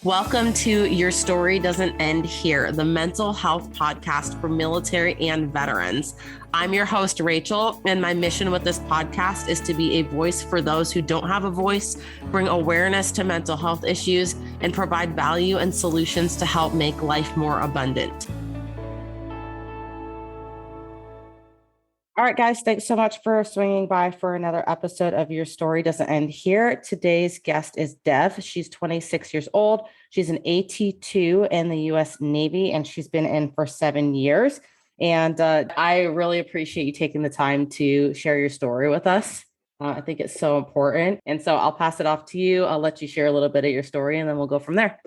Welcome to Your Story Doesn't End Here, the mental health podcast for military and veterans. I'm your host, Rachel, and my mission with this podcast is to be a voice for those who don't have a voice, bring awareness to mental health issues, and provide value and solutions to help make life more abundant. All right, guys, thanks so much for swinging by for another episode of Your Story Doesn't End Here. Today's guest is Dev. She's 26 years old. She's an AT2 in the U.S. Navy, and she's been in for 7 years. And I really appreciate you taking the time to share your story with us. I think it's so important. And so I'll pass it off to you. I'll let you share a little bit of your story, and then we'll go from there.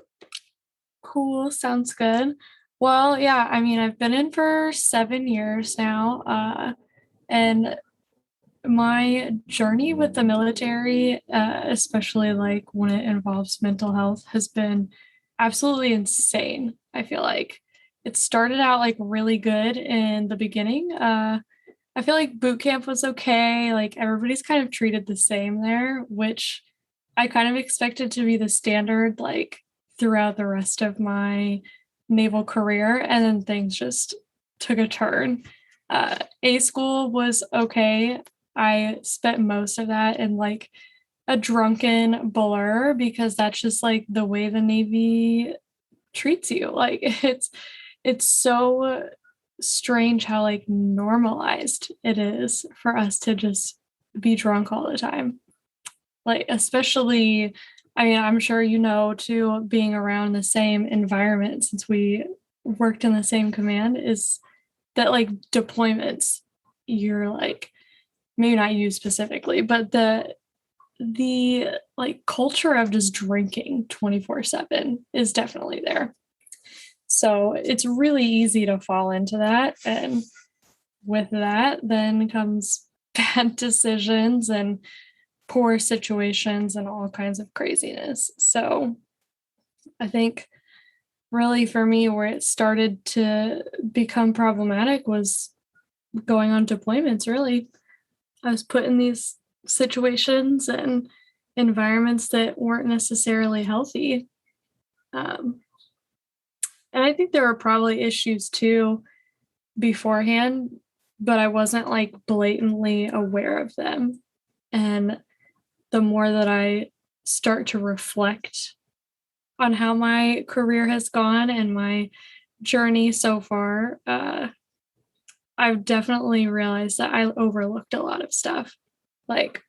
Cool. Sounds good. Well, yeah, I've been in for 7 years now. And my journey with the military, especially like when it involves mental health, has been absolutely insane. I feel like it started out like really good in the beginning. I feel like boot camp was okay. Like everybody's kind of treated the same there, which I kind of expected to be the standard like throughout the rest of my naval career. And then things just took a turn. A school was okay. I spent most of that in like a drunken blur because that's just like the way the Navy treats you. Like it's so strange how like normalized it is for us to just be drunk all the time. Like especially, I'm sure you know too, being around the same environment since we worked in the same command is that like deployments, you're like, maybe not you specifically, but the like culture of just drinking 24/7 is definitely there. So it's really easy to fall into that. And with that then comes bad decisions and poor situations and all kinds of craziness. So I think really for me where it started to become problematic was going on deployments. Really, I was put in these situations and environments that weren't necessarily healthy. And I think there were probably issues too beforehand, but I wasn't like blatantly aware of them. And the more that I start to reflect on how my career has gone and my journey so far, I've definitely realized that I overlooked a lot of stuff. Like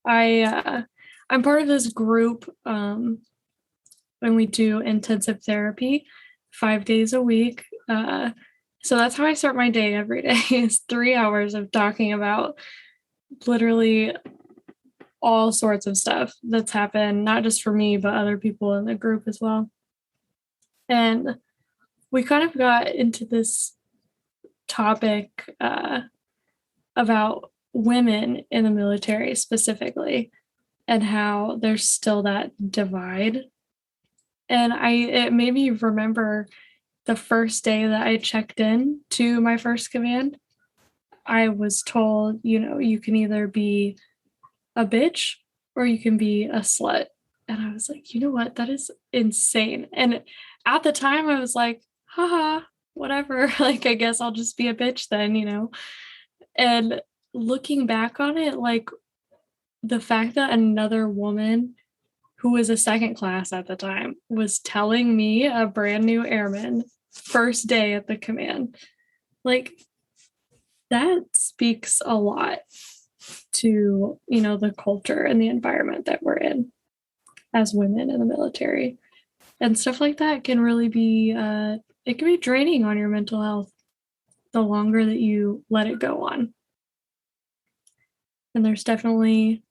I'm part of this group when we do intensive therapy 5 days a week. So that's how I start my day every day is 3 hours of talking about literally all sorts of stuff that's happened, not just for me, but other people in the group as well. And we kind of got into this topic about women in the military specifically and how there's still that divide. And it made me remember the first day that I checked in to my first command. I was told, you can either be a bitch or you can be a slut. And I was like, you know what? That is insane. And at the time I was like, haha, whatever. Like, I guess I'll just be a bitch then. And looking back on it, like the fact that another woman who was a second class at the time was telling me, a brand new airman, first day at the command, like that speaks a lot to, the culture and the environment that we're in as women in the military. And stuff like that can really be, it can be draining on your mental health the longer that you let it go on. And there's definitely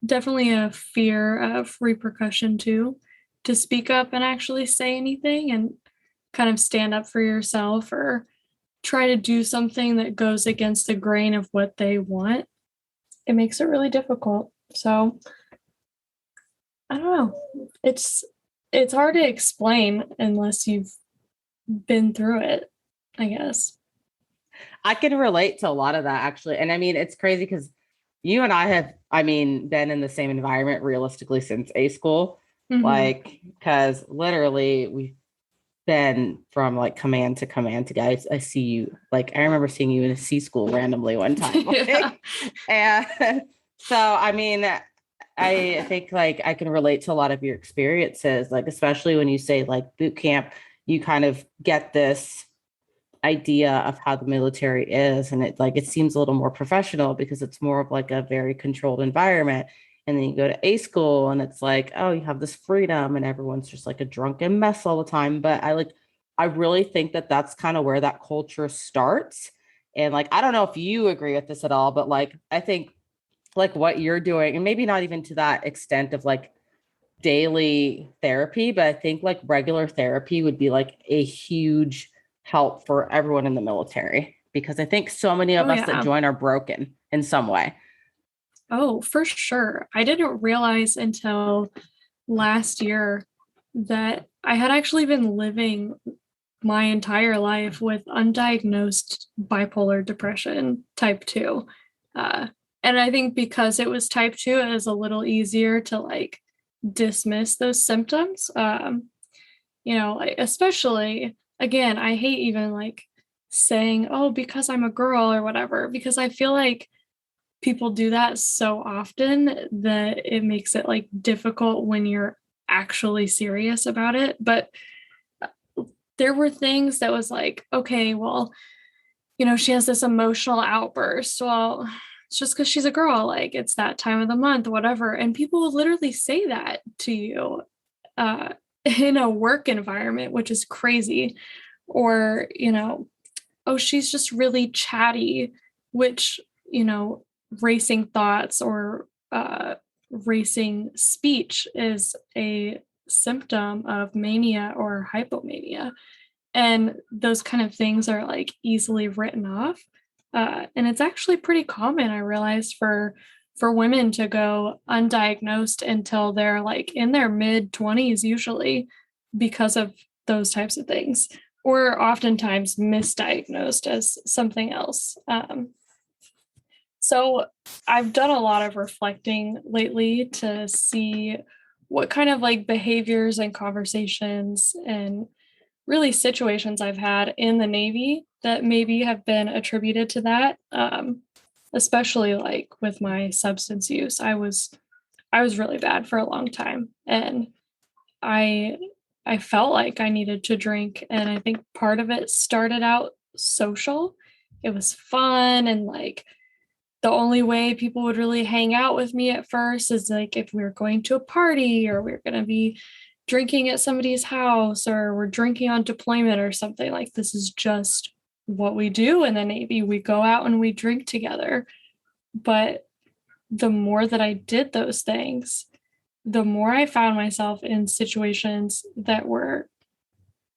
a fear of repercussion too, to speak up and actually say anything and kind of stand up for yourself or try to do something that goes against the grain of what they want. It makes it really difficult. So I don't know. It's hard to explain unless you've been through it, I guess. I can relate to a lot of that, actually. And it's crazy because you and I have, been in the same environment realistically since A school. Hmm. Like, because literally we've been from like command to command to guys. I see you, like, I remember seeing you in a C school randomly one time. Yeah. Like, and so, I mean, I think like I can relate to a lot of your experiences, like, especially when you say like boot camp, you kind of get this idea of how the military is, and it like it seems a little more professional because it's more of like a very controlled environment. And then you go to A school and it's like, oh, you have this freedom and everyone's just like a drunken mess all the time. But I really think that that's kind of where that culture starts. And like I don't know if you agree with this at all, but like I think like what you're doing, and maybe not even to that extent of like daily therapy, but I think like regular therapy would be like a huge help for everyone in the military because I think so many of Oh, us that yeah. join are broken in some way. Oh, for sure. I didn't realize until last year that I had actually been living my entire life with undiagnosed bipolar depression type 2. Uh, and I think because it was type 2, it was a little easier to like dismiss those symptoms. Like, especially again, I hate even like saying, oh, because I'm a girl or whatever, because I feel like people do that so often that it makes it like difficult when you're actually serious about it. But there were things that was like, okay, well, she has this emotional outburst. Well, it's just because she's a girl, like it's that time of the month, whatever. And people will literally say that to you uh, in a work environment, which is crazy. Or, oh, she's just really chatty, which, racing thoughts or racing speech is a symptom of mania or hypomania. And those kind of things are like easily written off. And it's actually pretty common, I realized, for women to go undiagnosed until they're like in their mid 20s usually because of those types of things, or oftentimes misdiagnosed as something else. So I've done a lot of reflecting lately to see what kind of like behaviors and conversations and really situations I've had in the Navy that maybe have been attributed to that. Especially like with my substance use. I was really bad for a long time, and I I felt like I needed to drink, and I think part of it started out social. It was fun, and like the only way people would really hang out with me at first is like if we were going to a party or we are going to be drinking at somebody's house or we're drinking on deployment or something. Like this is just what we do in the Navy. We go out and we drink together. But the more that I did those things, the more I found myself in situations that were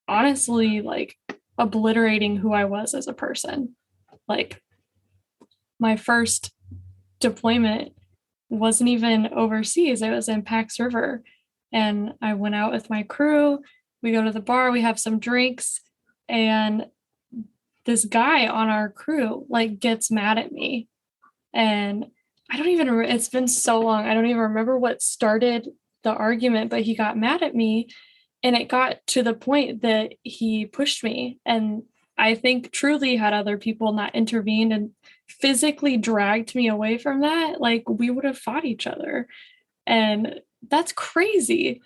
honestly like obliterating who I was as a person. Like my first deployment wasn't even overseas, it was in Pax River. And I went out with my crew. We go to the bar, we have some drinks, and this guy on our crew like gets mad at me. And I don't even remember, it's been so long. I don't even remember what started the argument, but he got mad at me and it got to the point that he pushed me. And I think truly had other people not intervened and physically dragged me away from that, like we would have fought each other. And that's crazy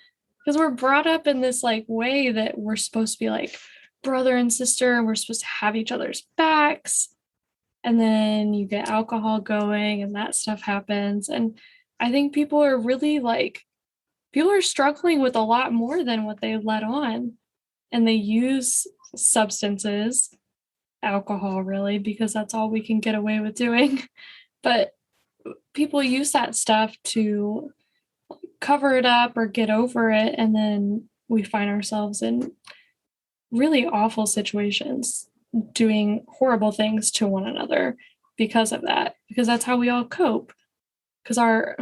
because we're brought up in this like way that we're supposed to be like brother and sister and we're supposed to have each other's backs. And then you get alcohol going and that stuff happens. And I think people are struggling with a lot more than what they let on. And they use substances, alcohol really, because that's all we can get away with doing. But people use that stuff to cover it up or get over it. And then we find ourselves in really awful situations doing horrible things to one another because of that, because that's how we all cope. Because our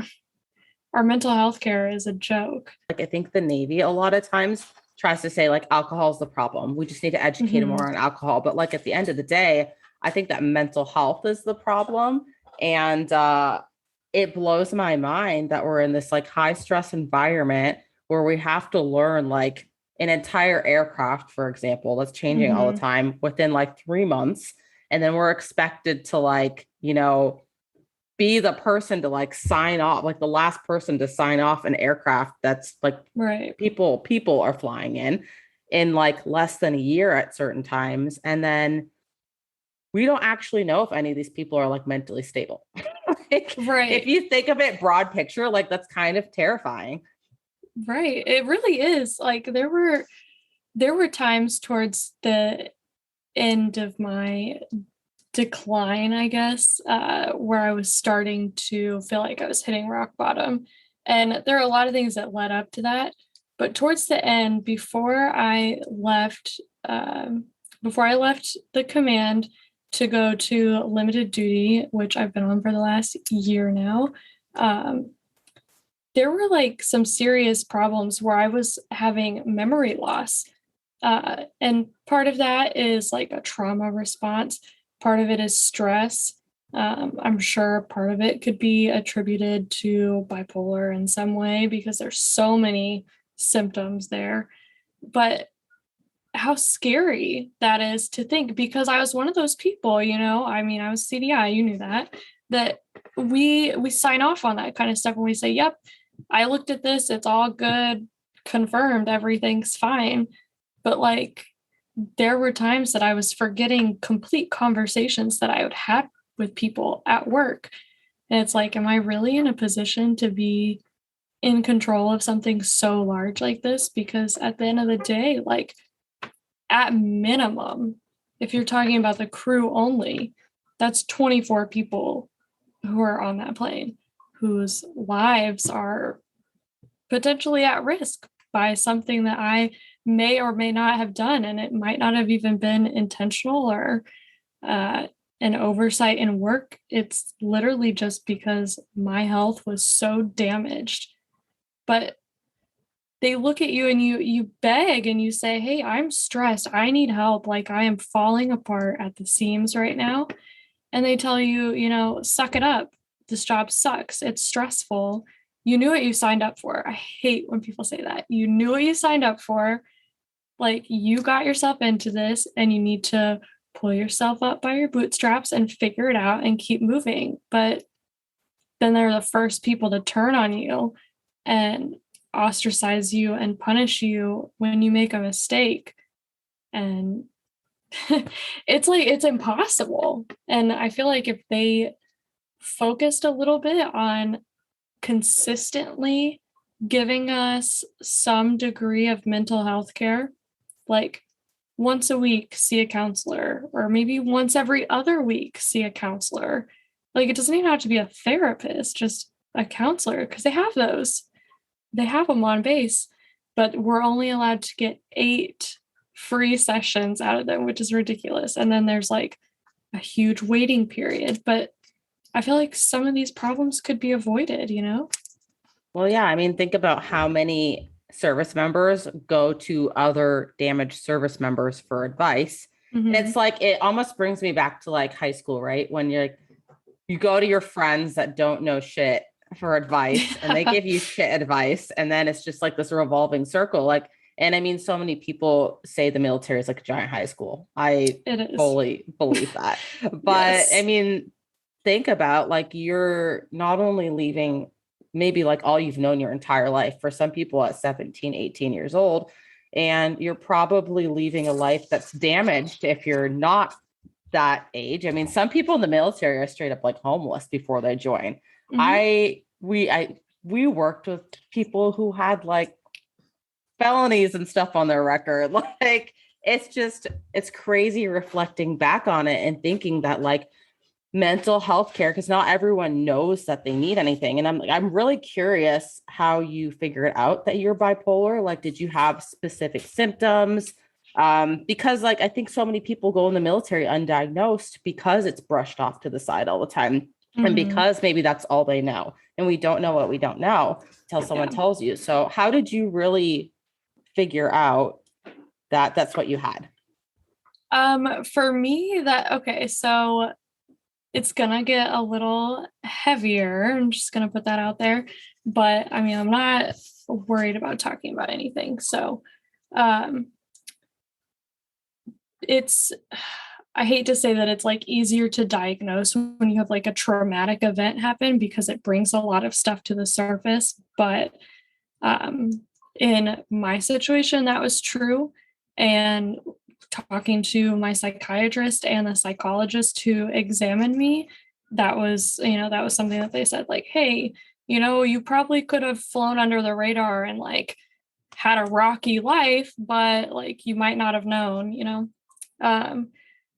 mental health care is a joke. Like I think the Navy a lot of times tries to say like alcohol is the problem. We just need to educate them Mhm. more on alcohol. But like at the end of the day, I think that mental health is the problem. And it blows my mind that we're in this like high stress environment where we have to learn like an entire aircraft, for example, that's changing all the Mm-hmm. time within like 3 months. And then we're expected to like, be the person to like sign off, like the last person to sign off an aircraft that's like Right. people are flying in like less than a year at certain times. And then we don't actually know if any of these people are like mentally stable. Like, if Right. you think of it broad picture, like that's kind of terrifying. Right. It really is. Like there were times towards the end of my decline, I guess, where I was starting to feel like I was hitting rock bottom. And there are a lot of things that led up to that. But towards the end, before I left the command to go to limited duty, which I've been on for the last year now, um, there were like some serious problems where I was having memory loss. And part of that is like a trauma response, part of it is stress. I'm sure part of it could be attributed to bipolar in some way because there's so many symptoms there. But how scary that is to think, because I was one of those people, I mean, I was CDI, you knew that we sign off on that kind of stuff and we say, yep, I looked at this, it's all good, confirmed, everything's fine. But like there were times that I was forgetting complete conversations that I would have with people at work. And it's like, am I really in a position to be in control of something so large like this? Because at the end of the day, like at minimum, if you're talking about the crew only, that's 24 people who are on that plane whose lives are potentially at risk by something that I may or may not have done. And it might not have even been intentional or an oversight in work. It's literally just because my health was so damaged. But they look at you and you beg and you say, hey, I'm stressed, I need help, like I am falling apart at the seams right now. And they tell you, suck it up, this job sucks, it's stressful, you knew what you signed up for. I hate when people say that. You knew what you signed up for, like you got yourself into this and you need to pull yourself up by your bootstraps and figure it out and keep moving. But then they're the first people to turn on you and ostracize you and punish you when you make a mistake. And it's impossible. And I feel like if they focused a little bit on consistently giving us some degree of mental health care, like once a week, see a counselor, or maybe once every other week, see a counselor. Like it doesn't even have to be a therapist, just a counselor, because they have those. They have them on base, but we're only allowed to get 8 free sessions out of them, which is ridiculous. And then there's like a huge waiting period. But I feel like some of these problems could be avoided. Well, yeah, I mean, think about how many service members go to other damaged service members for advice. And Mm-hmm. it's like, it almost brings me back to like high school, right? When you're like, you go to your friends that don't know shit for advice and they Yeah, give you shit advice. And then it's just like this revolving circle. Like, and I mean, so many people say the military is like a giant high school. I it is. fully believe that. But I Yes. mean, think about like you're not only leaving maybe like all you've known your entire life for some people at 17, 18 years old, and you're probably leaving a life that's damaged if you're not that age. I mean, some people in the military are straight up like homeless before they join. Mm-hmm. We worked with people who had like felonies and stuff on their record. Like it's crazy reflecting back on it and thinking that like mental health care, because not everyone knows that they need anything. And I'm really curious how you figured out that you're bipolar. Like, did you have specific symptoms? Because like I think so many people go in the military undiagnosed because it's brushed off to the side all the time. And Mm-hmm. because maybe that's all they know. And we don't know what we don't know until someone Yeah. tells you. So how did you really figure out that that's what you had? For me, okay, so it's gonna get a little heavier. I'm just gonna put that out there. But I mean, I'm not worried about talking about anything. So um, it's, I hate to say that it's like easier to diagnose when you have like a traumatic event happen because it brings a lot of stuff to the surface. But um, in my situation, that was true. And talking to my psychiatrist and the psychologist who examined me, that was something that they said, like, hey, you probably could have flown under the radar and like had a rocky life, but like you might not have known. Um,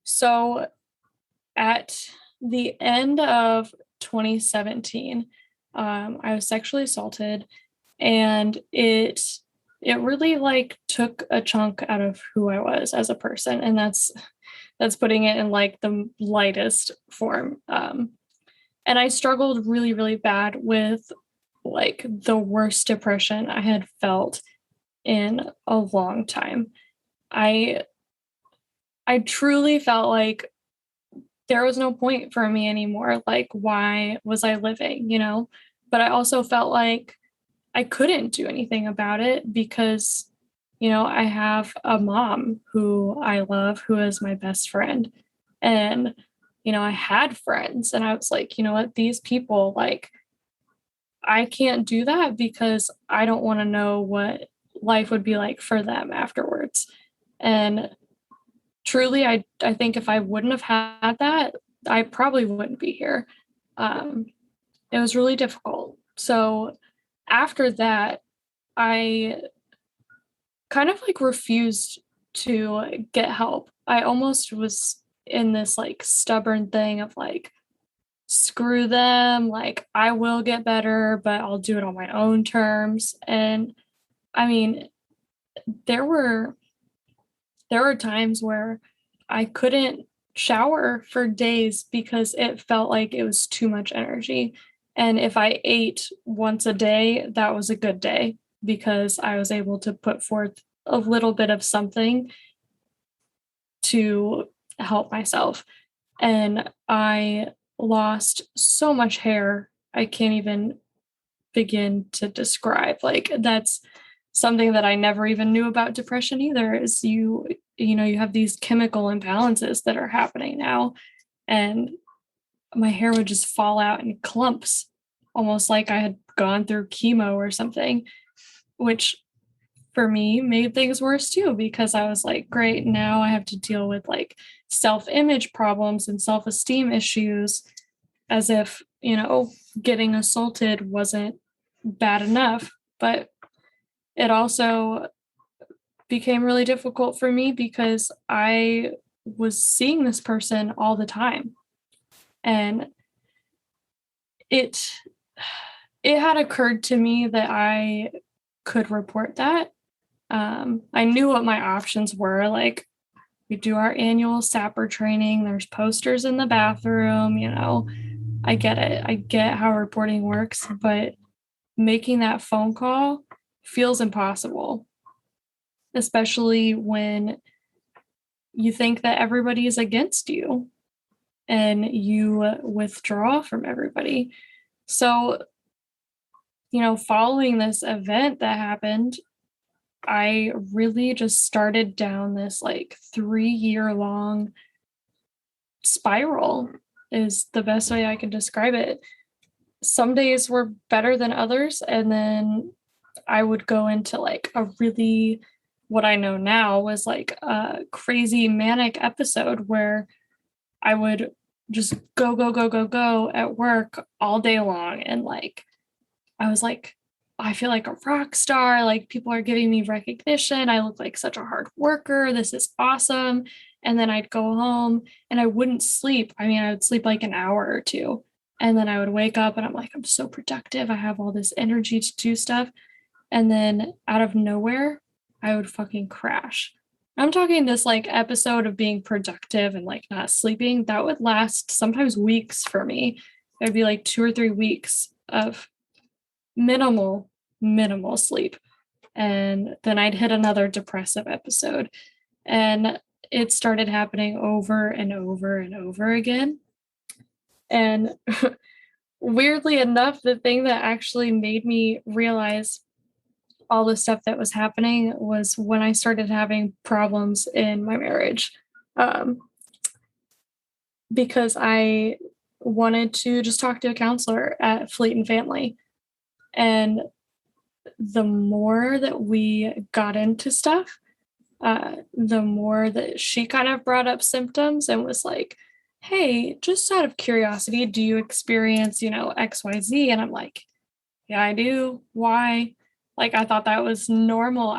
so at the end of 2017, I was sexually assaulted, and it really like took a chunk out of who I was as a person, and that's putting it in like the lightest form. And I struggled really, really bad with like the worst depression I had felt in a long time. I I truly felt like there was no point for me anymore. Like, why was I living? But I also felt like I couldn't do anything about it because, I have a mom who I love, who is my best friend. And, I had friends, and I was like, you know what, these people, like, I can't do that because I don't want to know what life would be like for them afterwards. And truly, I think if I wouldn't have had that, I probably wouldn't be here. Um, it was really difficult. So after that, I kind of like refused to get help. I almost was in this like stubborn thing of like, screw them, like I will get better, but I'll do it on my own terms. And I mean, there were there were times where I couldn't shower for days because it felt like it was too much energy. And if I ate once a day, that was a good day because I was able to put forth a little bit of something to help myself. And I lost so much hair, I can't even begin to describe. Like, that's something that I never even knew about depression either, is you have these chemical imbalances that are happening now, and my hair would just fall out in clumps, almost like I had gone through chemo or something, which for me made things worse too, because I was like, great, now I have to deal with like self-image problems and self-esteem issues, as if, getting assaulted wasn't bad enough. But it also became really difficult for me because I was seeing this person all the time. And it it had occurred to me that I could report that. I knew what my options were. Like, we do our annual SAPR training. There's posters in the bathroom. I get it. I get how reporting works, but making that phone call feels impossible, especially when you think that everybody is against you and you withdraw from everybody. So, following this event that happened, I really just started down this like 3-year long spiral, is the best way I can describe it. Some days were better than others. And then I would go into like a really, what I know now was like a crazy manic episode where I would just go, go, go, go, go at work all day long. And like, I was like, I feel like a rock star. Like, people are giving me recognition. I look like such a hard worker. This is awesome. And then I'd go home and I wouldn't sleep. I mean, I would sleep like an hour or two. And then I would wake up and I'm like, I'm so productive. I have all this energy to do stuff. And then out of nowhere, I would fucking crash. I'm talking this like episode of being productive and like not sleeping. That would last sometimes weeks for me. It'd be like 2 or 3 weeks of minimal sleep. And then I'd hit another depressive episode. And it started happening over and over and over again. And weirdly enough, the thing that actually made me realize all the stuff that was happening was when I started having problems in my marriage. Um, because I wanted to just talk to a counselor at Fleet and Family. And the more that we got into stuff, the more that she kind of brought up symptoms and was like, hey, just out of curiosity, do you experience, XYZ? And I'm like, yeah, I do. Why? Like, I thought that was normal.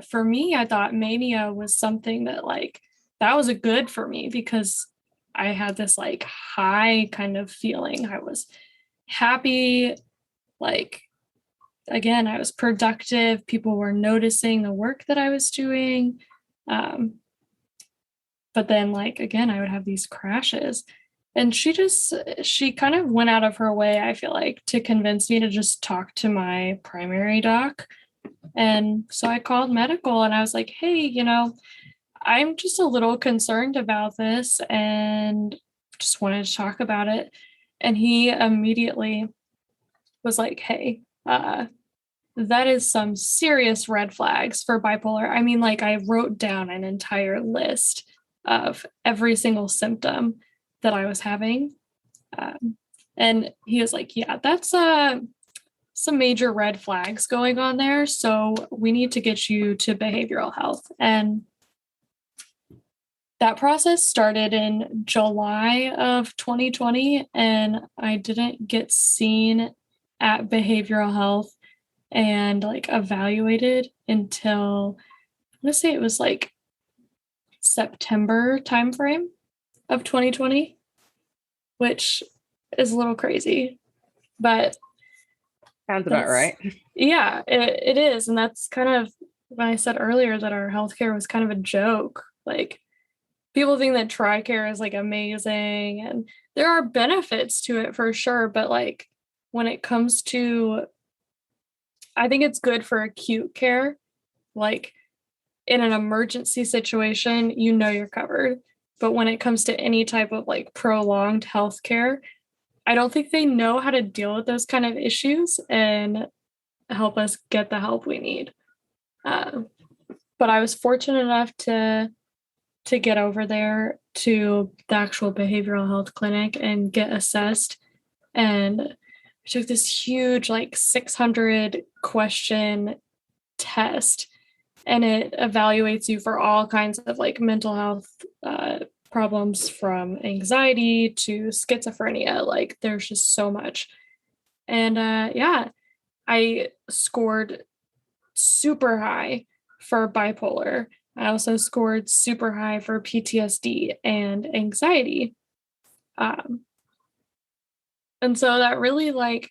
For me, I thought mania was something that, like, that was a good for me because I had this, like, high kind of feeling. I was happy. Like, again, I was productive. People were noticing the work that I was doing. But then, like, again, I would have these crashes. And she kind of went out of her way, I feel like, to convince me to just talk to my primary doc. And so I called medical and I was like, hey, I'm just a little concerned about this and just wanted to talk about it. And he immediately was like, hey, that is some serious red flags for bipolar. I mean, like, I wrote down an entire list of every single symptom that I was having. And he was like, yeah, that's some major red flags going on there. So we need to get you to behavioral health. And that process started in July of 2020, and I didn't get seen at behavioral health and like evaluated until I want to say it was like September timeframe of 2020, which is a little crazy, but Sounds about right. Yeah, it is. And that's kind of when I said earlier that our healthcare was kind of a joke. Like, people think that TRICARE is like amazing and there are benefits to it for sure. But like when it comes to, I think it's good for acute care. Like in an emergency situation, you're covered. But when it comes to any type of like prolonged healthcare, I don't think they know how to deal with those kind of issues and help us get the help we need. But I was fortunate enough to get over there to the actual behavioral health clinic and get assessed. And I took this huge, like 600 question test, and it evaluates you for all kinds of like mental health problems, from anxiety to schizophrenia. Like, there's just so much. And yeah, I scored super high for bipolar. I also scored super high for PTSD and anxiety. And so that really, like,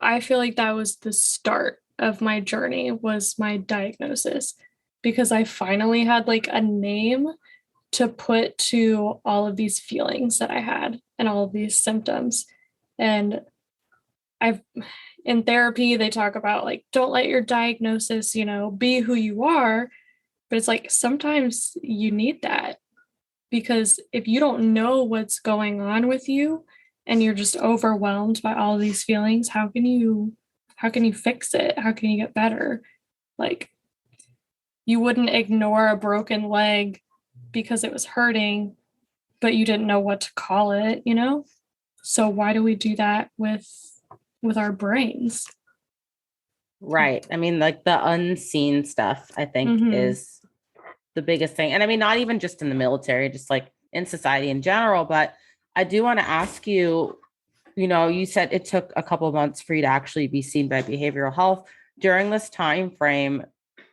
I feel like that was the start of my journey, was my diagnosis, because I finally had like a name to put to all of these feelings that I had and all of these symptoms. And in therapy, they talk about like, don't let your diagnosis, be who you are. But it's like, sometimes you need that, because if you don't know what's going on with you and you're just overwhelmed by all of these feelings, how can you fix it? How can you get better? Like, you wouldn't ignore a broken leg because it was hurting, but you didn't know what to call it, So why do we do that with our brains? Right. I mean, like the unseen stuff, I think, is the biggest thing. And I mean, not even just in the military, just like in society in general. But I do want to ask you, you said it took a couple of months for you to actually be seen by behavioral health. During this time frame,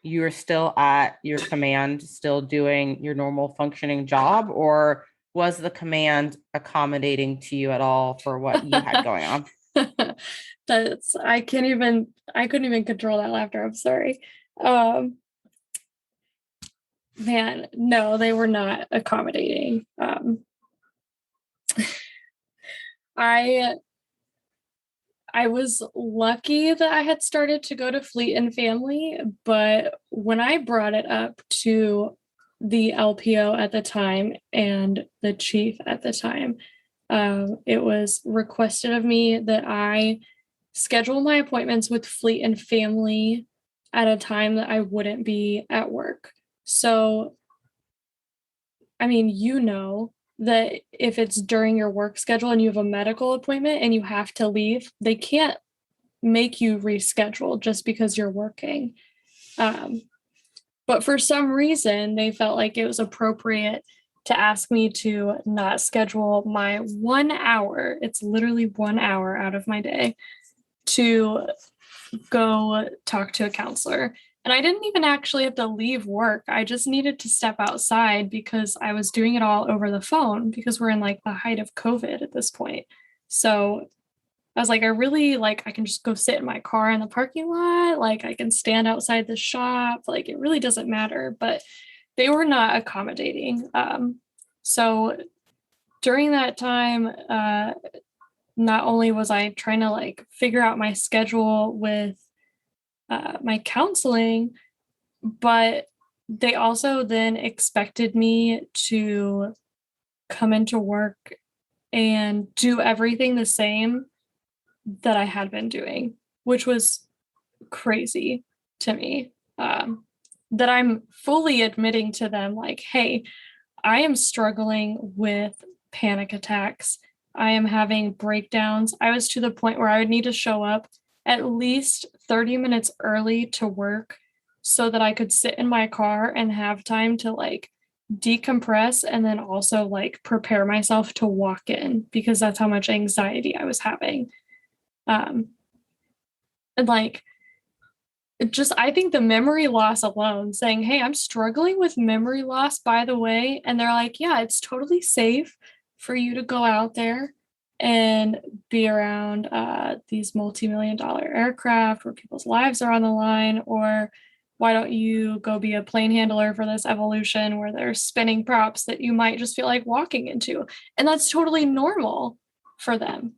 you were still at your command, still doing your normal functioning job, or was the command accommodating to you at all for what you had going on? I couldn't even control that laughter. I'm sorry. Man, no, they were not accommodating. I was lucky that I had started to go to Fleet and Family, but when I brought it up to the LPO at the time and the chief at the time, it was requested of me that I schedule my appointments with Fleet and Family at a time that I wouldn't be at work. So, I mean, that if it's during your work schedule and you have a medical appointment and you have to leave, they can't make you reschedule just because you're working. Um, but for some reason, they felt like it was appropriate to ask me to not schedule my 1 hour, it's literally 1 hour out of my day, to go talk to a counselor. And I didn't even actually have to leave work. I just needed to step outside because I was doing it all over the phone because we're in like the height of COVID at this point. So I was like, I can just go sit in my car in the parking lot. Like I can stand outside the shop. Like it really doesn't matter. But they were not accommodating. So during that time, not only was I trying to like figure out my schedule with my counseling, but they also then expected me to come into work and do everything the same that I had been doing, which was crazy to me. That I'm fully admitting to them, like, hey, I am struggling with panic attacks. I am having breakdowns. I was to the point where I would need to show up at least 30 minutes early to work so that I could sit in my car and have time to like decompress and then also like prepare myself to walk in because that's how much anxiety I was having. Um, and like, just I think the memory loss alone, saying, hey, I'm struggling with memory loss, by the way. And they're like, yeah, it's totally safe for you to go out there and be around these multi-million-dollar aircraft where people's lives are on the line. Or why don't you go be a plane handler for this evolution where there's spinning props that you might just feel like walking into? And that's totally normal for them.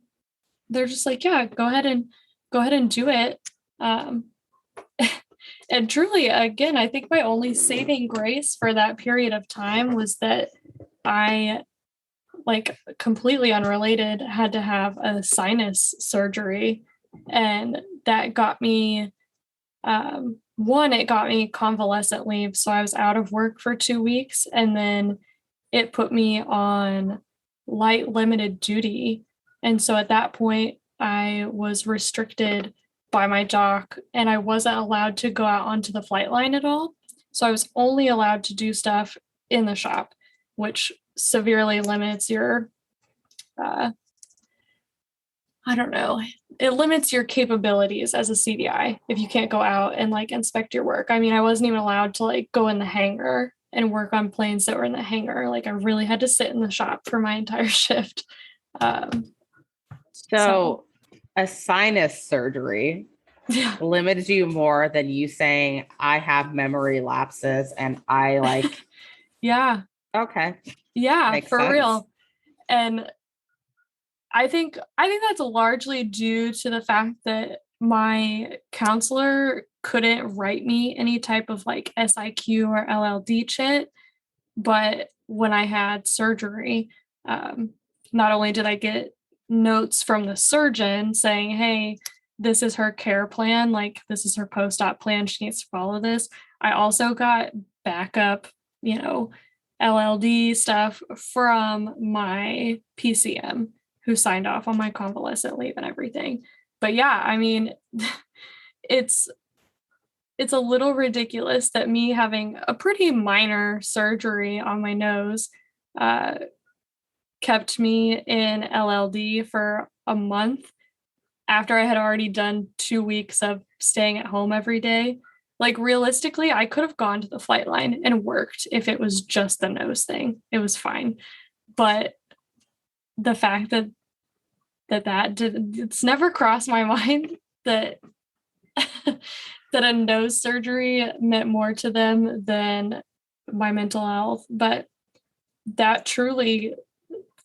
They're just like, yeah, go ahead and do it. Um, and truly, again, I think my only saving grace for that period of time was that I, like completely unrelated, had to have a sinus surgery. And that got me, one, it got me convalescent leave. So I was out of work for 2 weeks. And then it put me on light limited duty. And so at that point, I was restricted by my doc and I wasn't allowed to go out onto the flight line at all. So I was only allowed to do stuff in the shop, which severely limits your, uh, I don't know, it limits your capabilities as a CDI if you can't go out and like inspect your work. I mean, I wasn't even allowed to like go in the hangar and work on planes that were in the hangar. Like I really had to sit in the shop for my entire shift. Um, so So a sinus surgery yeah, limited you more than you saying, I have memory lapses and I like, yeah, okay, yeah, makes for sense. real. And I think that's largely due to the fact that my counselor couldn't write me any type of like SIQ or LLD chit. But when I had surgery, um, not only did I get notes from the surgeon saying, hey, this is her care plan, like this is her post-op plan, she needs to follow this. I also got backup, you know, LLD stuff from my PCM who signed off on my convalescent leave and everything. But yeah, I mean, it's it's a little ridiculous that me having a pretty minor surgery on my nose uh, kept me in LLD for a month after I had already done 2 weeks of staying at home every day. Like realistically, I could have gone to the flight line and worked if it was just the nose thing. It was fine. But the fact that did it's never crossed my mind that that a nose surgery meant more to them than my mental health. But that truly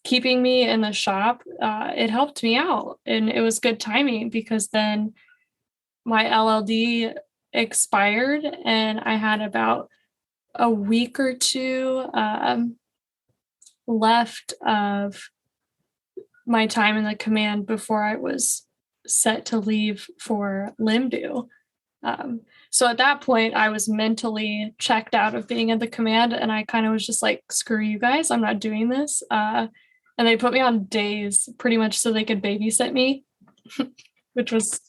keeping me in the shop, it helped me out. And it was good timing because then my LLD expired and I had about a week or two left of my time in the command before I was set to leave for limb due. Um, So at that point, I was mentally checked out of being in the command, and I kind of was just like, screw you guys, I'm not doing this. And they put me on days pretty much so they could babysit me, which was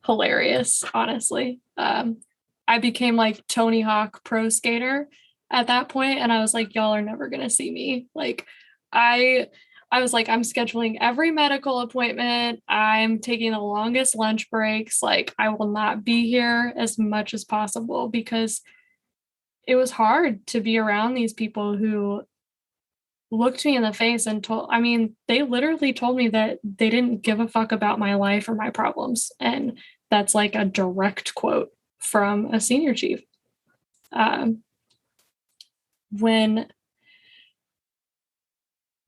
hilarious, honestly. I became like Tony Hawk pro skater at that point, and I was like, y'all are never gonna see me. Like, I I was like, I'm scheduling every medical appointment. I'm taking the longest lunch breaks. Like, I will not be here as much as possible because it was hard to be around these people who looked me in the face and I mean, they literally told me that they didn't give a fuck about my life or my problems. And that's like a direct quote from a senior chief. Um, when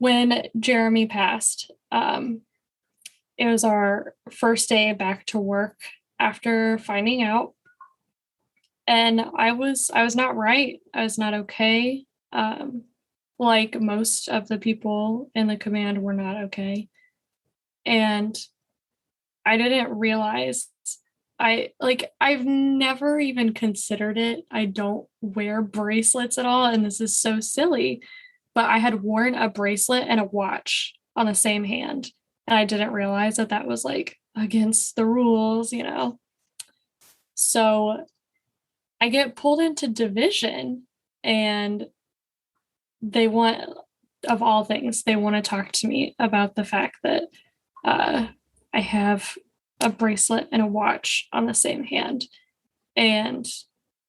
when Jeremy passed, it was our first day back to work after finding out, and I was not right. I was not okay. Like most of the people in the command were not okay, and I didn't realize. I've never even considered it. I don't wear bracelets at all, and this is so silly, but I had worn a bracelet and a watch on the same hand, and I didn't realize that that was like against the rules, you know. So I get pulled into division, and they want, of all things, they want to talk to me about the fact that uh, I have a bracelet and a watch on the same hand. And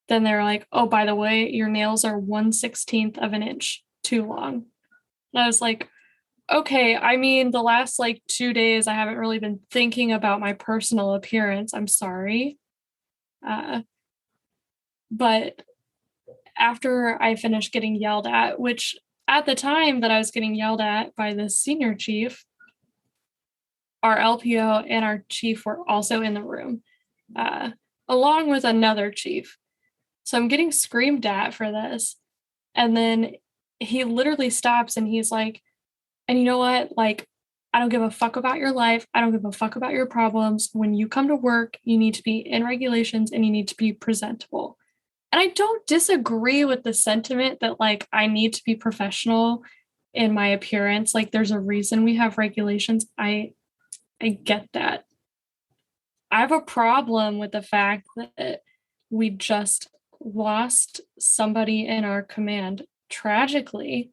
then they're like, oh, by the way, your nails are 1/16 of an inch too long. And I was like, okay, I mean, the last like 2 days, I haven't really been thinking about my personal appearance. I'm sorry. Uh, but after I finished getting yelled at, which at the time that I was getting yelled at by the senior chief, our LPO and our chief were also in the room, uh, along with another chief. So I'm getting screamed at for this. And then he literally stops and he's like, and you know what? Like, I don't give a fuck about your life. I don't give a fuck about your problems. When you come to work, you need to be in regulations and you need to be presentable. And I don't disagree with the sentiment that like I need to be professional in my appearance. Like there's a reason we have regulations. I get that. I have a problem with the fact that we just lost somebody in our command tragically.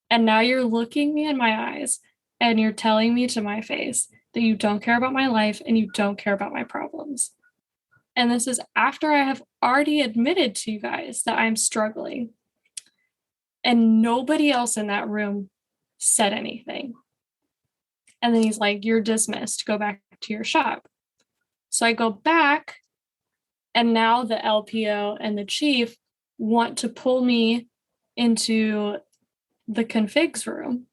And now you're looking me in my eyes and you're telling me to my face that you don't care about my life and you don't care about my problems. And this is after I have already admitted to you guys that I'm struggling. And nobody else in that room said anything. And then he's like, you're dismissed. Go back to your shop. So I go back, and now the LPO and the chief want to pull me into the configs room.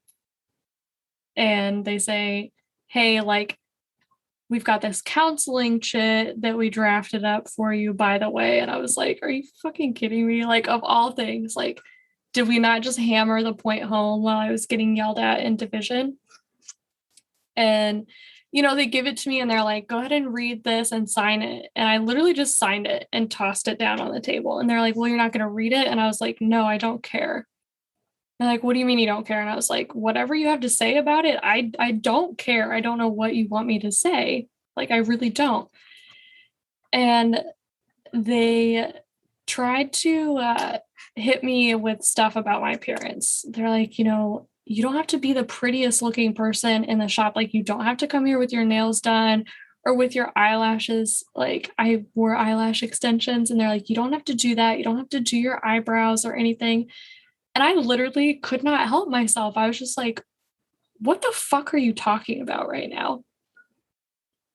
And they say, hey, like, we've got this counseling chit that we drafted up for you, by the way. And I was like, are you fucking kidding me? Like, of all things, like, did we not just hammer the point home while I was getting yelled at in division? And, you know, they give it to me and they're like, go ahead and read this and sign it. And I literally just signed it and tossed it down on the table. And they're like, well, you're not going to read it. And I was like, no, I don't care. They're like, what do you mean you don't care? And I was like, whatever you have to say about it, I don't care. I don't know what you want me to say. Like, I really don't. And they tried to hit me with stuff about my appearance. They're like, you know, you don't have to be the prettiest looking person in the shop. Like, you don't have to come here with your nails done or with your eyelashes. Like, I wore eyelash extensions, and they're like, you don't have to do that. You don't have to do your eyebrows or anything. And I literally could not help myself. I was just like, what the fuck are you talking about right now?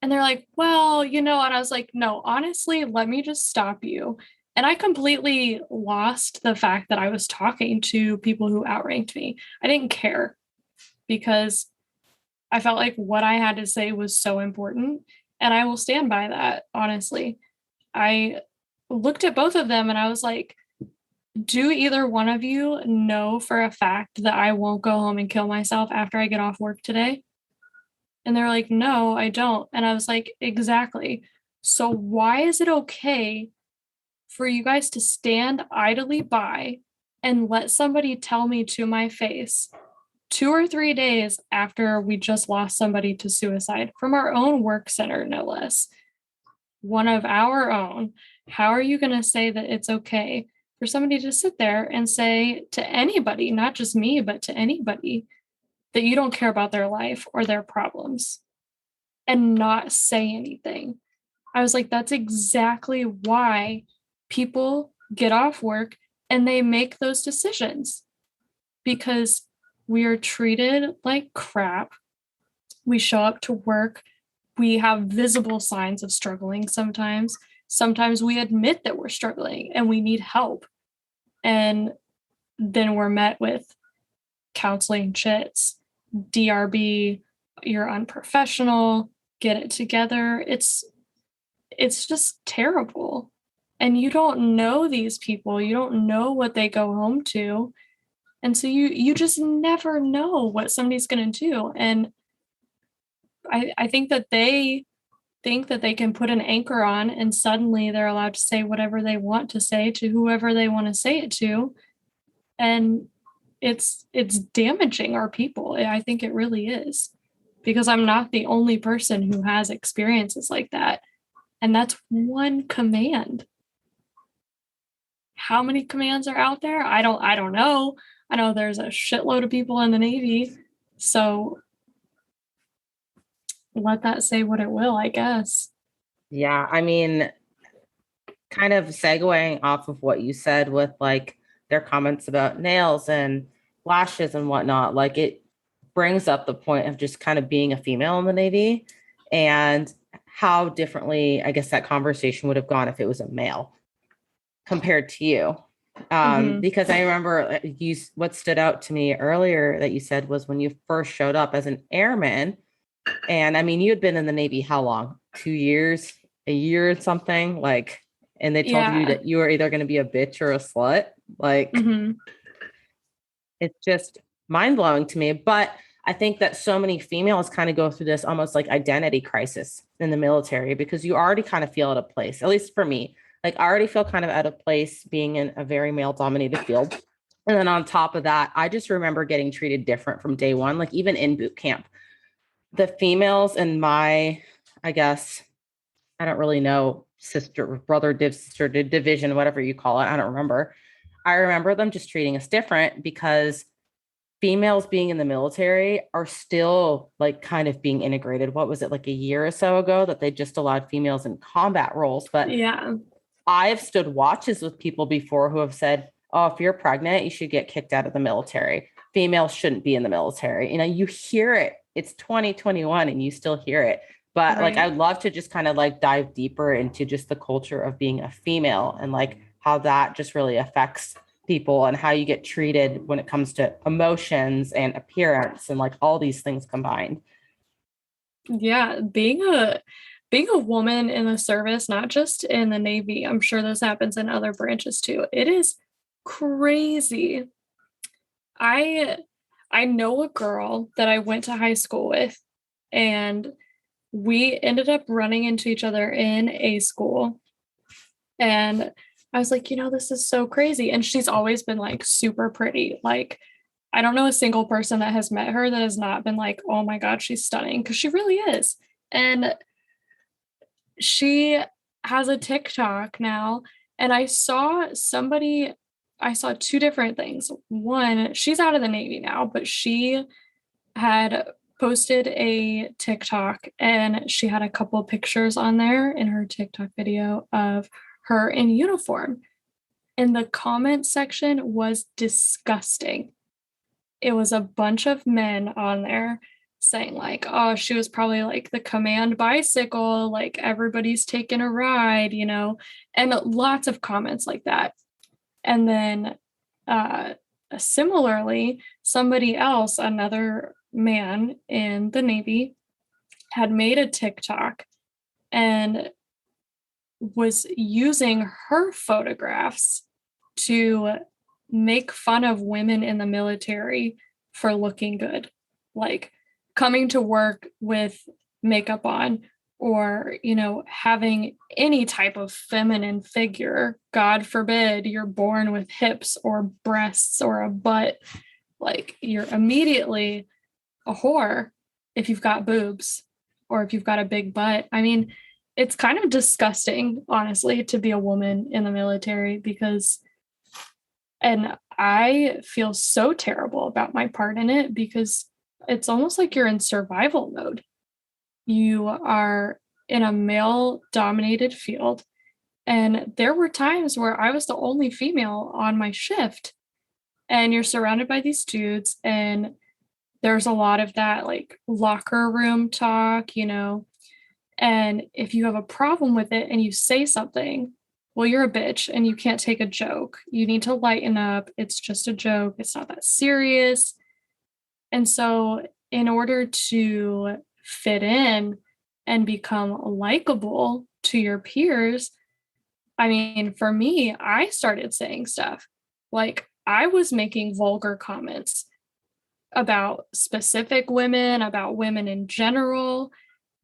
And they're like, well, you know, and I was like, no, honestly, let me just stop you. And I completely lost the fact that I was talking to people who outranked me. I didn't care because I felt like what I had to say was so important. And I will stand by that, honestly. I looked at both of them and I was like, do either one of you know for a fact that I won't go home and kill myself after I get off work today? And they're like, no, I don't. And I was like, exactly. So why is it okay for you guys to stand idly by and let somebody tell me to my face 2 or 3 days after we just lost somebody to suicide from our own work center, no less, one of our own? How are you going to say that it's okay for somebody to sit there and say to anybody, not just me, but to anybody, that you don't care about their life or their problems and not say anything? I was like, that's exactly why people get off work and they make those decisions, because we are treated like crap. We show up to work. We have visible signs of struggling sometimes. Sometimes we admit that we're struggling and we need help. And then we're met with counseling chits, DRB, you're unprofessional, get it together. It's just terrible. And you don't know these people. You don't know what they go home to. And so you just never know what somebody's going to do. And I think that they think that they can put an anchor on and suddenly they're allowed to say whatever they want to say to whoever they want to say it to. And it's damaging our people. I think it really is, because I'm not the only person who has experiences like that. And that's one command. How many commands are out there? I don't know. I know there's a shitload of people in the Navy. So let that say what it will, I guess. Yeah, I mean, kind of segueing off of what you said with like their comments about nails and lashes and whatnot, like it brings up the point of just kind of being a female in the Navy and how differently, I guess, that conversation would have gone if it was a male compared to you. Because I remember what stood out to me earlier that you said was when you first showed up as an airman. And I mean, you had been in the Navy how long? 2 years, a year or something, like, and they told you that you were either going to be a bitch or a slut. Like, it's just mind blowing to me. But I think that so many females kind of go through this almost like identity crisis in the military, because you already kind of feel out of place, at least for me. Like, I already feel kind of out of place being in a very male dominated field. And then on top of that, I just remember getting treated different from day one, like even in boot camp. The females in my, I guess, I don't really know, sister division, whatever you call it. I don't remember. I remember them just treating us different because females being in the military are still like kind of being integrated. What was it, like a year or so ago that they just allowed females in combat roles? But Yeah. I've stood watches with people before who have said, oh, if you're pregnant, you should get kicked out of the military. Females shouldn't be in the military. You know, you hear it. It's 2021 and you still hear it. But like, I'd love to just kind of like dive deeper into just the culture of being a female and like how that just really affects people and how you get treated when it comes to emotions and appearance and like all these things combined. Yeah, being a woman in the service, not just in the Navy, I'm sure this happens in other branches too. It is crazy. I I know a girl that I went to high school with, and we ended up running into each other in a school. And I was like, this is so crazy. And she's always been like super pretty. Like, I don't know a single person that has met her that has not been like, oh my God, she's stunning, because she really is. And she has a TikTok now. And I saw two different things. One, she's out of the Navy now, but she had posted a TikTok and she had a couple of pictures on there in her TikTok video of her in uniform. And the comment section was disgusting. It was a bunch of men on there saying like, oh, she was probably like the command bicycle, like everybody's taking a ride, and lots of comments like that. And then similarly, somebody else, another man in the Navy, had made a TikTok and was using her photographs to make fun of women in the military for looking good, like coming to work with makeup on or, having any type of feminine figure. God forbid you're born with hips or breasts or a butt. Like, you're immediately a whore if you've got boobs or if you've got a big butt. I mean, it's kind of disgusting, honestly, to be a woman in the military and I feel so terrible about my part in it because it's almost like you're in survival mode. You are in a male dominated field. And there were times where I was the only female on my shift, and you're surrounded by these dudes, and there's a lot of that like locker room talk, and if you have a problem with it and you say something, well, you're a bitch and you can't take a joke. You need to lighten up. It's just a joke. It's not that serious. And so, in order to fit in and become likable to your peers, I mean, for me, I started saying stuff like I was making vulgar comments about specific women, about women in general,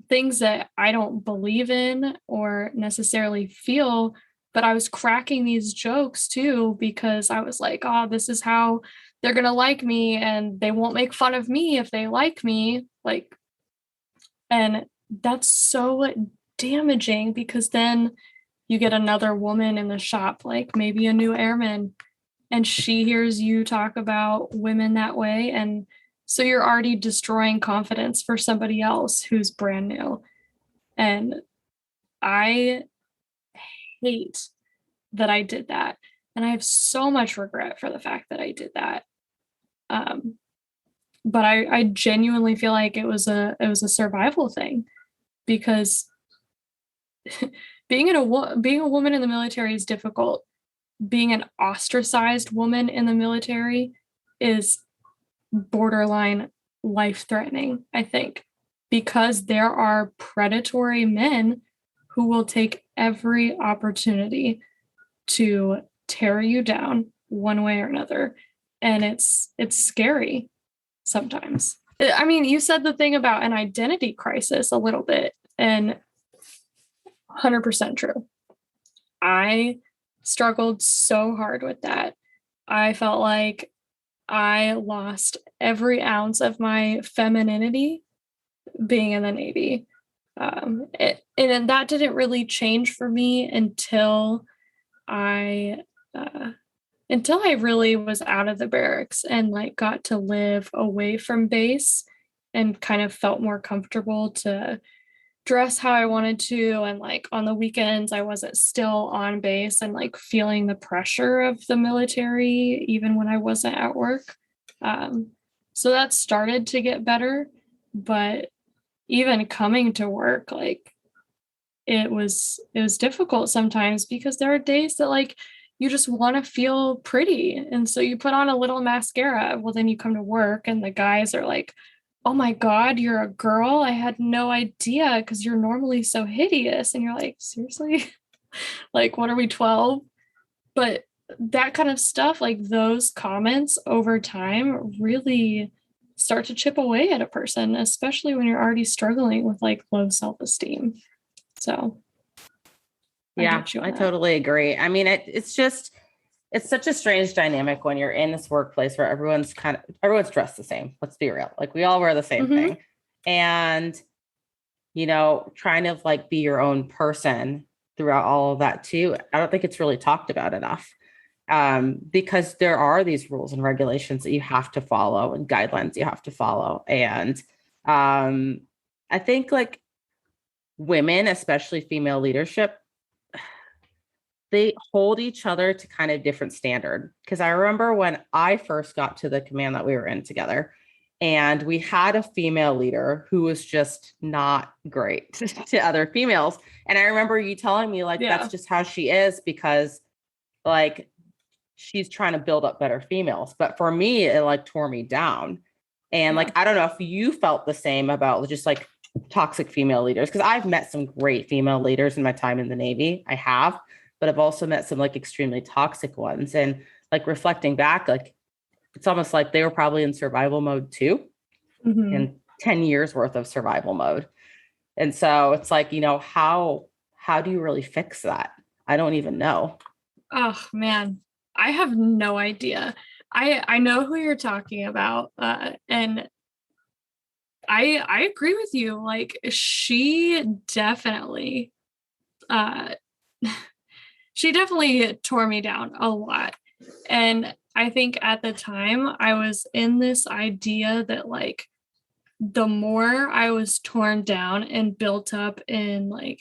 things that I don't believe in or necessarily feel. But I was cracking these jokes too because I was like, oh, this is how they're going to like me, and they won't make fun of me if they like me. Like, and that's so damaging because then you get another woman in the shop, like maybe a new airman, and she hears you talk about women that way. And so you're already destroying confidence for somebody else who's brand new. And I hate that I did that. And I have so much regret for the fact that I did that. But I genuinely feel like it was a survival thing because being a woman in the military is difficult. Being an ostracized woman in the military is borderline life-threatening, I think, because there are predatory men who will take every opportunity to tear you down one way or another. And it's scary sometimes. I mean, you said the thing about an identity crisis a little bit, and 100% true. I struggled so hard with that. I felt like I lost every ounce of my femininity being in the Navy. And that didn't really change for me I until I really was out of the barracks and like got to live away from base and kind of felt more comfortable to dress how I wanted to. And like on the weekends, I wasn't still on base and like feeling the pressure of the military, even when I wasn't at work. So that started to get better. But even coming to work, like it was difficult sometimes because there are days that like you just want to feel pretty. And so you put on a little mascara. Well, then you come to work and the guys are like, oh my God, you're a girl. I had no idea because you're normally so hideous. And you're like, seriously? Like, what are we, 12? But that kind of stuff, like those comments over time really start to chip away at a person, especially when you're already struggling with like low self-esteem. So yeah, I totally agree. I mean, it's such a strange dynamic when you're in this workplace where everyone's dressed the same. Let's be real. Like we all wear the same thing. And, trying to like be your own person throughout all of that too. I don't think it's really talked about enough. Because there are these rules and regulations that you have to follow and guidelines you have to follow. And I think like women, especially female leadership, they hold each other to kind of different standard. Because I remember when I first got to the command that we were in together, and we had a female leader who was just not great to other females. And I remember you telling me like, that's just how she is because like she's trying to build up better females. But for me, it like tore me down. And like, I don't know if you felt the same about just like toxic female leaders, because I've met some great female leaders in my time in the Navy. I have. But I've also met some like extremely toxic ones. And like reflecting back, like it's almost like they were probably in survival mode too, and 10 years worth of survival mode. And so it's like, how do you really fix that? I don't even know. Oh man, I have no idea. I know who you're talking about, and I agree with you. Like she definitely, uh, she definitely tore me down a lot, and I think at the time I was in this idea that like the more I was torn down and built up in like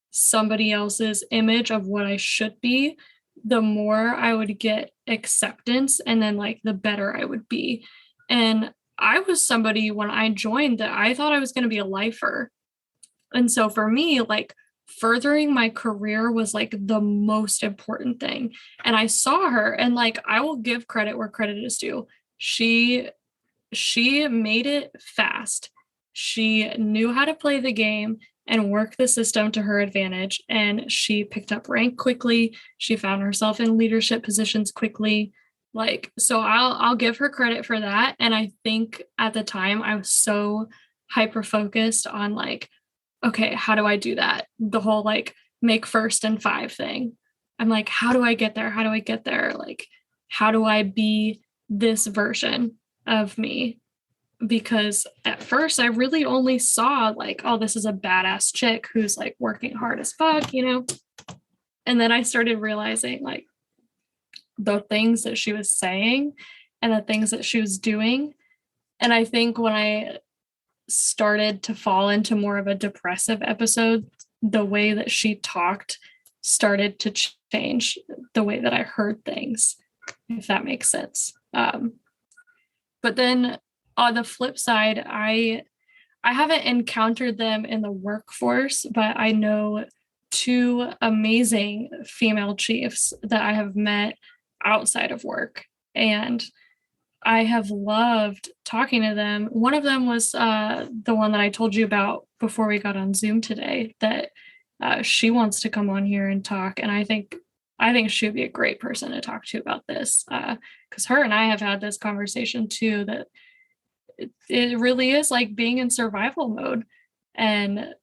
somebody else's image of what I should be, the more I would get acceptance and then like the better I would be. And I was somebody when I joined that I thought I was going to be a lifer. And so for me, like furthering my career was like the most important thing. And I saw her and like I will give credit where credit is due. She she made it fast. She knew how to play the game and work the system to her advantage. And she picked up rank quickly. She found herself in leadership positions quickly. Like, so I'll give her credit for that. And I think at the time I was so hyper focused on like, okay, how do I do that? The whole like make first and five thing. I'm like, how do I get there? How do I get there? Like, how do I be this version of me? Because at first I really only saw like, oh, this is a badass chick who's like working hard as fuck, you know? And then I started realizing like the things that she was saying and the things that she was doing. And I think when I started to fall into more of a depressive episode, the way that she talked started to change the way that I heard things, if that makes sense. But then on the flip side, I haven't encountered them in the workforce, but I know two amazing female chiefs that I have met outside of work. And I have loved talking to them. One of them was the one that I told you about before we got on Zoom today, that she wants to come on here and talk. And I think she would be a great person to talk to about this, because her and I have had this conversation too, that it really is like being in survival mode. And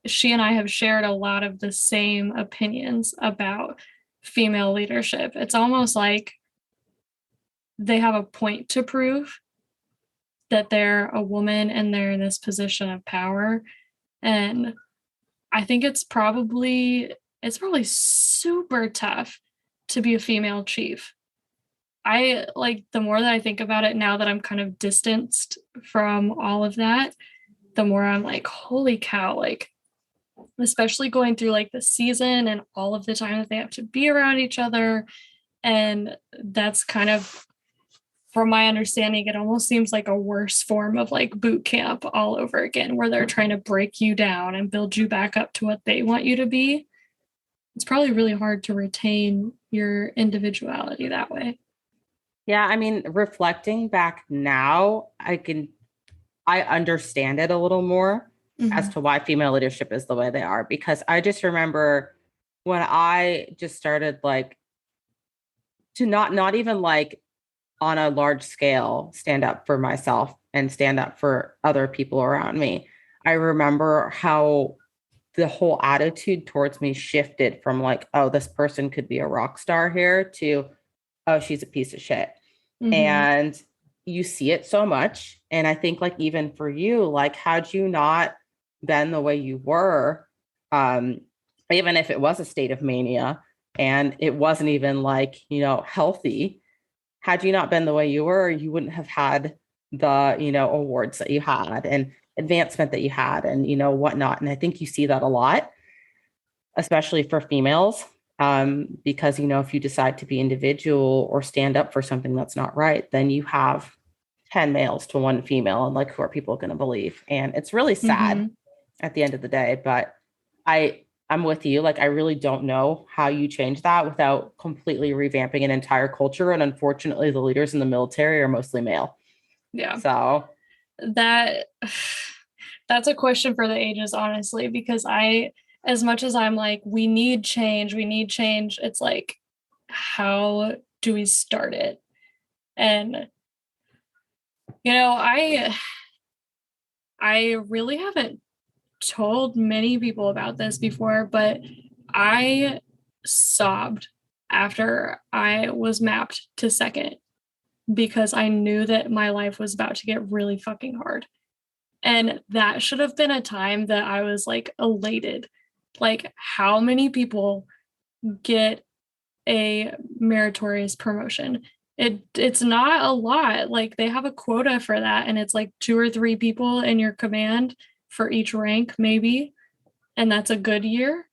she and I have shared a lot of the same opinions about female leadership. It's almost like they have a point to prove that they're a woman and they're in this position of power. And I think it's probably super tough to be a female chief. I like the more that I think about it now that I'm kind of distanced from all of that, the more I'm like, holy cow, like, especially going through like the season and all of the time that they have to be around each other. And that's kind of, from my understanding, it almost seems like a worse form of like boot camp all over again, where they're trying to break you down and build you back up to what they want you to be. It's probably really hard to retain your individuality that way. Yeah, I mean, reflecting back now, I understand it a little more as Mhm. to why female leadership is the way they are, because I just remember when I just started like to not even like on a large scale stand up for myself and stand up for other people around me. I remember how the whole attitude towards me shifted from like, oh, this person could be a rock star here to, oh, she's a piece of shit. Mhm. And you see it so much. And I think like even for you, like had you not been the way you were, um, even if it was a state of mania and it wasn't even like, healthy, had you not been the way you were, you wouldn't have had the, awards that you had and advancement that you had and, whatnot. And I think you see that a lot, especially for females, because, if you decide to be individual or stand up for something that's not right, then you have 10 males to one female. And like, who are people going to believe? And it's really sad Mhm. at the end of the day. But I'm with you. Like, I really don't know how you change that without completely revamping an entire culture. And unfortunately, the leaders in the military are mostly male. Yeah. So, That that's a question for the ages, honestly, because as much as I'm like, we need change, it's like, how do we start it? And you know, I really haven't told many people about this before, but I sobbed after I was mapped to second because I knew that my life was about to get really fucking hard. And that should have been a time that I was like elated. Like, how many people get a meritorious promotion? It's not a lot. Like, they have a quota for that, and it's like 2 or 3 people in your command for each rank, maybe. And that's a good year.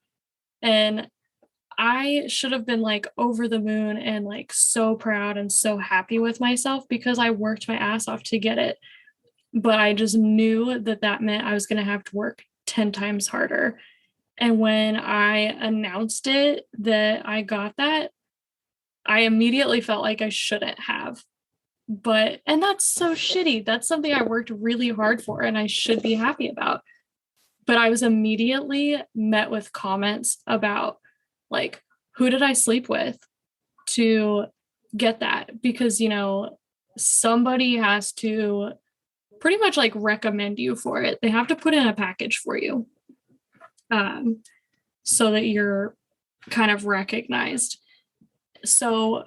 And I should have been like over the moon and like so proud and so happy with myself because I worked my ass off to get it. But I just knew that that meant I was going to have to work 10 times harder. And when I announced it that I got that, I immediately felt like I shouldn't have. And that's so shitty. That's something I worked really hard for and I should be happy about. But I was immediately met with comments about, like, who did I sleep with to get that? Because, somebody has to pretty much like recommend you for it. They have to put in a package for you, so that you're kind of recognized. So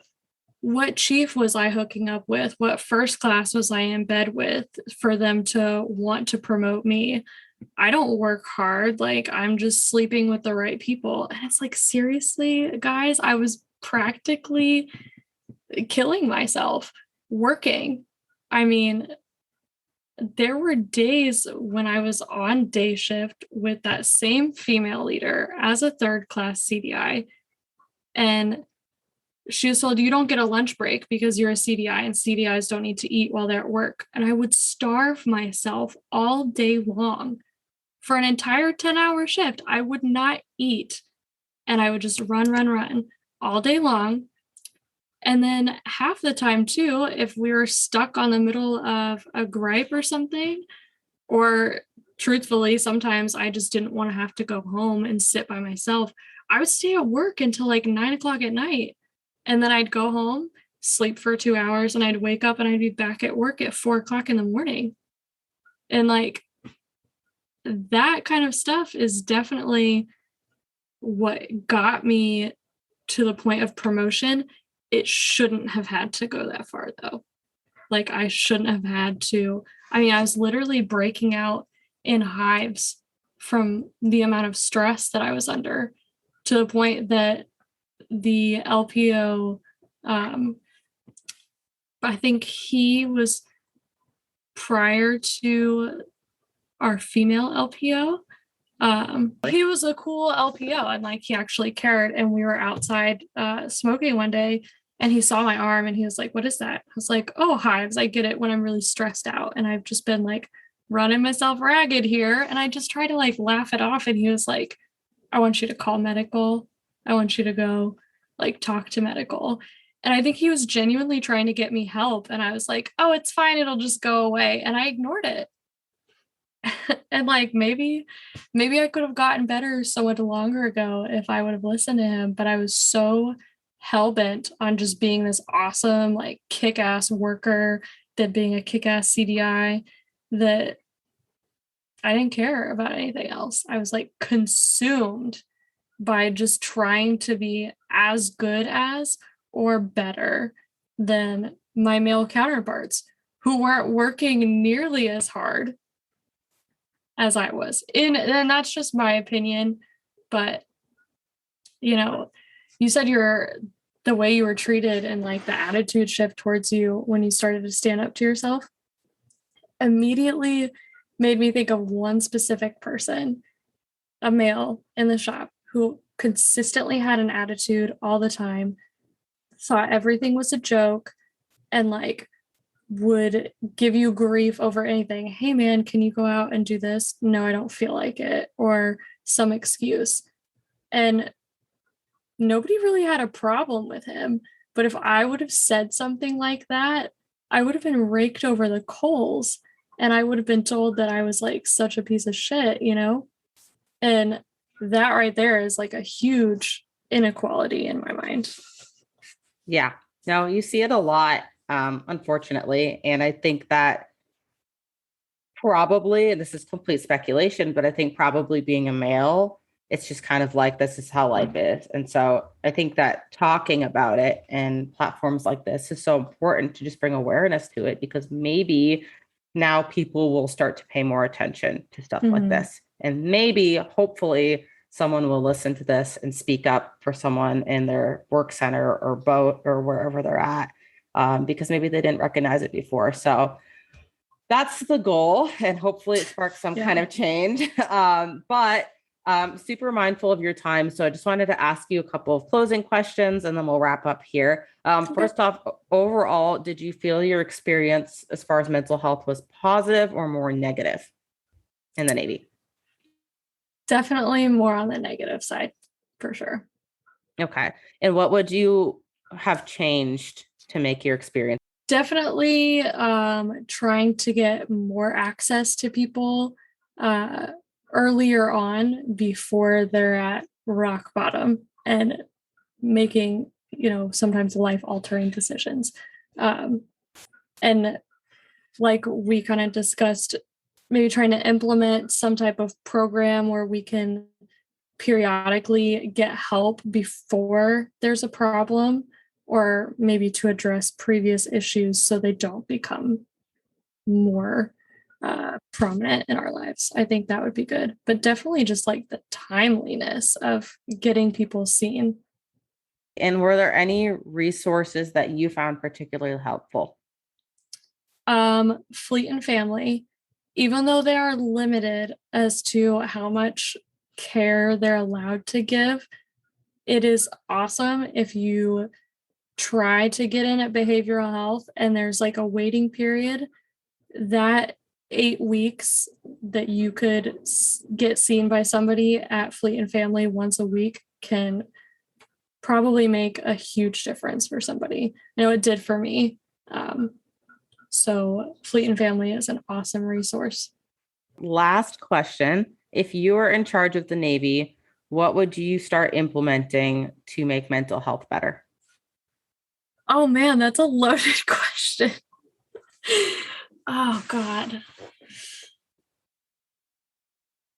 what chief was I hooking up with? What first class was I in bed with for them to want to promote me? I don't work hard. Like, I'm just sleeping with the right people. And it's like, seriously, guys, I was practically killing myself working. I mean, there were days when I was on day shift with that same female leader as a third class CDI. And she was told, you don't get a lunch break because you're a CDI and CDIs don't need to eat while they're at work. And I would starve myself all day long for an entire 10-hour shift. I would not eat and I would just run all day long. And then half the time too, if we were stuck on the middle of a gripe or something, or truthfully, sometimes I just didn't want to have to go home and sit by myself, I would stay at work until like 9 o'clock at night. And then I'd go home, sleep for 2 hours, and I'd wake up and I'd be back at work at 4 o'clock in the morning. And like, that kind of stuff is definitely what got me to the point of promotion. It shouldn't have had to go that far though. Like, I shouldn't have had to. I mean, I was literally breaking out in hives from the amount of stress that I was under, to the point that the LPO, I think he was prior to our female LPO. He was a cool LPO and like he actually cared. And we were outside smoking one day and he saw my arm and he was like, "What is that?" I was like, "Oh, hives. I get it when I'm really stressed out. And I've just been like running myself ragged here." And I just tried to like laugh it off. And he was like, "I want you to call medical. I want you to go like talk to medical." And I think he was genuinely trying to get me help. And I was like, "Oh, it's fine. It'll just go away." And I ignored it. And like, maybe I could have gotten better so much longer ago if I would have listened to him. But I was so hell-bent on just being this awesome, like kick-ass worker, that being a kick-ass CDI, that I didn't care about anything else. I was like consumed by just trying to be as good as or better than my male counterparts who weren't working nearly as hard as I was. And that's just my opinion. But, you said the way you were treated and like the attitude shift towards you when you started to stand up to yourself immediately made me think of one specific person, a male in the shop who consistently had an attitude all the time, thought everything was a joke, and like would give you grief over anything. "Hey man, can you go out and do this?" "No, I don't feel like it," or some excuse. And nobody really had a problem with him. But if I would have said something like that, I would have been raked over the coals and I would have been told that I was like such a piece of shit, And that right there is like a huge inequality in my mind. Yeah, no, you see it a lot, unfortunately. And I think that probably, and this is complete speculation, but I think probably being a male, it's just kind of like, this is how life is. And so I think that talking about it and platforms like this is so important to just bring awareness to it, because maybe now people will start to pay more attention to stuff like this. And maybe, hopefully, someone will listen to this and speak up for someone in their work center or boat or wherever they're at, because maybe they didn't recognize it before. So that's the goal, and hopefully it sparks some kind of change. But super mindful of your time. So I just wanted to ask you a couple of closing questions, and then we'll wrap up here. First off, overall, did you feel your experience as far as mental health was positive or more negative in the Navy? Definitely more on the negative side, for sure. Okay. And what would you have changed to make your experience? Definitely trying to get more access to people earlier on before they're at rock bottom and making, sometimes life-altering decisions. And like we kind of discussed, maybe trying to implement some type of program where we can periodically get help before there's a problem, or maybe to address previous issues so they don't become more prominent in our lives. I think that would be good, but definitely just like the timeliness of getting people seen. And were there any resources that you found particularly helpful? Fleet and Family, even though they are limited as to how much care they're allowed to give, it is awesome if you try to get in at behavioral health and there's like a waiting period. That 8 weeks that you could get seen by somebody at Fleet and Family once a week can probably make a huge difference for somebody. I know it did for me. So Fleet and Family is an awesome resource. Last question. If you were in charge of the Navy, what would you start implementing to make mental health better? Oh man, that's a loaded question. Oh God.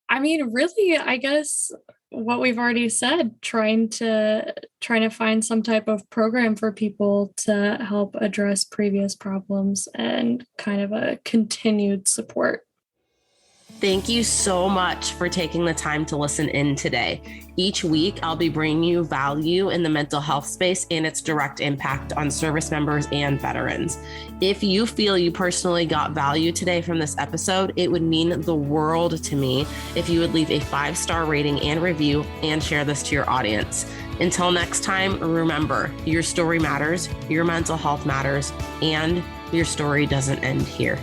I mean, really, I guess what we've already said, trying to find some type of program for people to help address previous problems and kind of a continued support. Thank you so much for taking the time to listen in today. Each week, I'll be bringing you value in the mental health space and its direct impact on service members and veterans. If you feel you personally got value today from this episode, it would mean the world to me if you would leave a 5-star rating and review and share this to your audience. Until next time, remember, your story matters, your mental health matters, and your story doesn't end here.